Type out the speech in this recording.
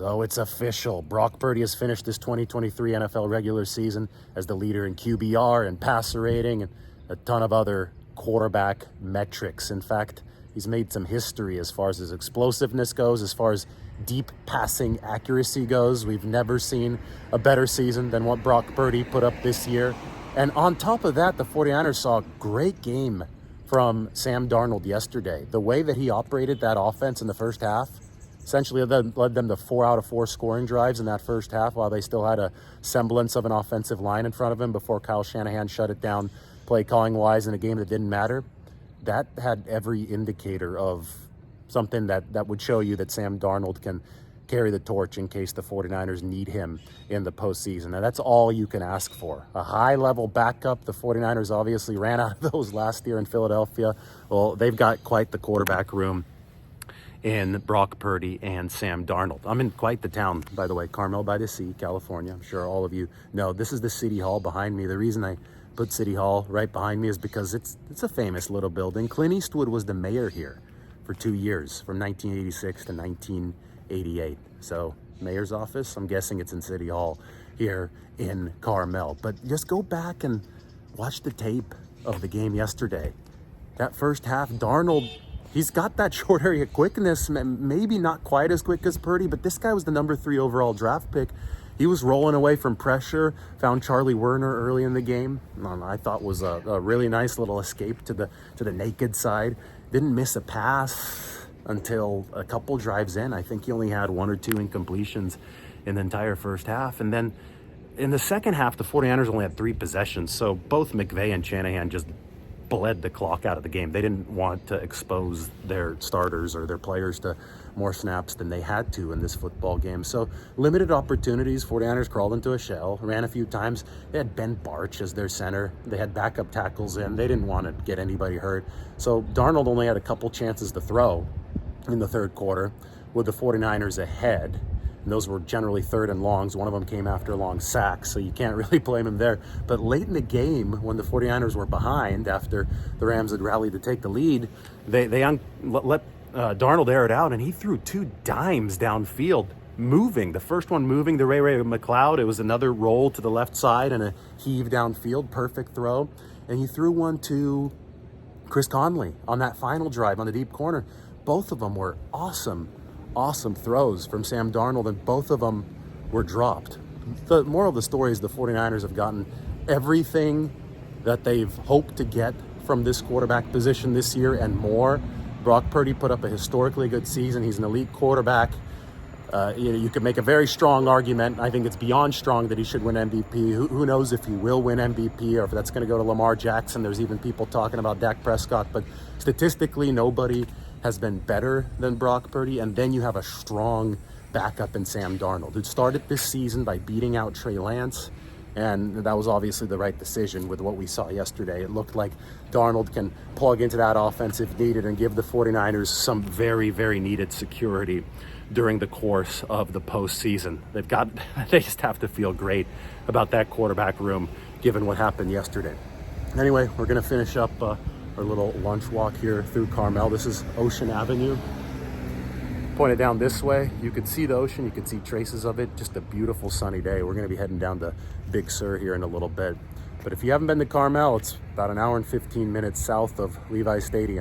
Oh, it's official. Brock Purdy has finished this 2023 NFL regular season as the leader in QBR and passer rating and a ton of other quarterback metrics. In fact, he's made some history as far as his explosiveness goes, as far as deep passing accuracy goes. We've never seen a better season than what Brock Purdy put up this year. And on top of that, the 49ers saw a great game from Sam Darnold yesterday. The way that he operated that offense in the first half essentially led them to 4 out of 4 scoring drives in that first half while they still had a semblance of an offensive line in front of him before Kyle Shanahan shut it down play calling wise in a game that didn't matter. That had every indicator of something that would show you that Sam Darnold can carry the torch in case the 49ers need him in the postseason. Now, that's all you can ask for. A high-level backup. The 49ers obviously ran out of those last year in Philadelphia. Well, they've got quite the quarterback room in Brock Purdy and Sam Darnold. I'm in quite the town, by the way, Carmel by the Sea, California. I'm sure all of you know. This is the City Hall behind me. The reason I put City Hall right behind me is because it's a famous little building. Clint Eastwood was the mayor here for 2 years, from 1986 to 1988. So, mayor's office, I'm guessing it's in City Hall here in Carmel. But just go back and watch the tape of the game yesterday. That first half, Darnold, he's got that short area quickness, maybe not quite as quick as Purdy, but this guy was the number 3 overall draft pick. He was rolling away from pressure, found Charlie Werner early in the game. I thought was a really nice little escape to the naked side. Didn't miss a pass until a couple drives in. I think he only had 1 or 2 incompletions in the entire first half. And then in the second half, the 49ers only had 3 possessions. So both McVay and Shanahan just bled the clock out of the game. They didn't want to expose their starters or their players to more snaps than they had to in this football game. So limited opportunities. 49ers crawled into a shell, ran a few times. They had Ben Barch as their center. They had backup tackles in. They didn't want to get anybody hurt. So Darnold only had a couple chances to throw in the third quarter with the 49ers ahead. And those were generally 3rd and longs. One of them came after a long sack, so you can't really blame him there. But late in the game, when the 49ers were behind after the Rams had rallied to take the lead, they let Darnold air it out, and he threw 2 dimes downfield, moving. The first one moving to Ray McLeod. It was another roll to the left side and a heave downfield, perfect throw. And he threw one to Chris Conley on that final drive on the deep corner. Both of them were awesome throws from Sam Darnold, and both of them were dropped. The moral of the story is the 49ers have gotten everything that they've hoped to get from this quarterback position this year and more. Brock Purdy put up a historically good season. He's an elite quarterback. You could make a very strong argument. I think it's beyond strong that he should win MVP. Who knows if he will win MVP or if that's going to go to Lamar Jackson. There's even people talking about Dak Prescott. But statistically, nobody has been better than Brock Purdy. And then you have a strong backup in Sam Darnold, who started this season by beating out Trey Lance. And that was obviously the right decision with what we saw yesterday. It looked like Darnold can plug into that offense if needed and give the 49ers some very, very needed security during the course of the postseason. They just have to feel great about that quarterback room given what happened yesterday. Anyway, we're going to finish up our little lunch walk here through Carmel. This is Ocean Avenue. Pointed down this way, you could see the ocean, you could see traces of it. Just a beautiful sunny day. We're going to be heading down to Big Sur here in a little bit. But if you haven't been to Carmel, it's about an hour and 15 minutes south of Levi Stadium.